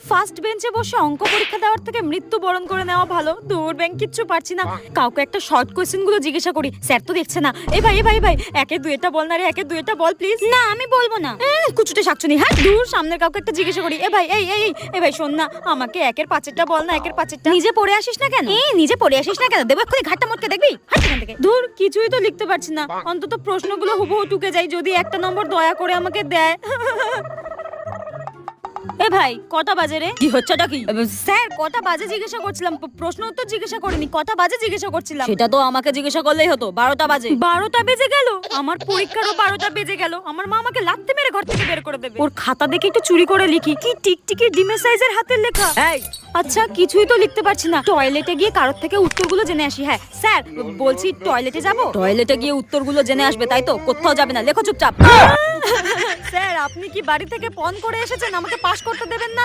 First বেঞ্চে বসে অঙ্ক পরীক্ষা দেওয়ার থেকে মৃত্যুবরণ করে নেওয়া ভালো। দূর ব্যাংক কিচ্ছু পারছি না, কাউকে একটা শর্ট কোয়েশ্চেন গুলো জিজ্ঞাসা করি। স্যার তো দেখছে না। এই ভাই একে দুইটা বল না রে, একে দুইটা বল প্লিজ। না আমি বলবো না, কুচুটে শাকচুনি। হ্যাঁ দূর, সামনের কাউকে একটা জিজ্ঞাসা করি। এ ভাই এই ভাই শোন না, আমাকে একের পাঁচেরটা বল না, একের পাঁচেরটা। নিজে পড়ে আসিস না কেন? নিজে পড়ে আসিস না কেন? দেবো এক্ষুনি ঘাটটা মোটকে, দেখবি? হাট এখান থেকে। দূর, কিছুই তো লিখতে পারছি না, অন্তত প্রশ্নগুলো হুবহু টুকে যাই। যদি একটা নম্বর দয়া করে আমাকে দেয়। এ ভাই কটা বাজে রে? কি হচ্ছেটা কি? স্যার কটা বাজে জিজ্ঞাসা করছিলাম, প্রশ্ন উত্তর জিজ্ঞাসা করিনি। কটা বাজে জিজ্ঞাসা করছিলাম। সেটা তো আমাকে জিজ্ঞাসা করলেই হতো। 12টা বাজে। 12টা বেজে গেল? আমার পরীক্ষারও 12টা বেজে গেল। আমার মা আমাকে লাথি মেরে ঘর থেকে বের করে দেবে। ওর খাতা দেখে একটু চুরি করে লিখি। কি টিকটিকি ডিমের সাইজের হাতের লেখা। এই আচ্ছা, কিছুই তো লিখতে পারছি না। টয়লেটে গিয়ে কারোর থেকে উত্তরগুলো জেনে আসি। হ্যাঁ স্যার বলছি, টয়লেটে যাব। টয়লেটে গিয়ে উত্তরগুলো জেনে আসবে তাই তো? কোথাও যাবে না, লেখো চুপচাপ। স্যার আপনি কি বাড়ি থেকে পণ করে এসেছেন? আমাকে পাস করতে দেবেন না?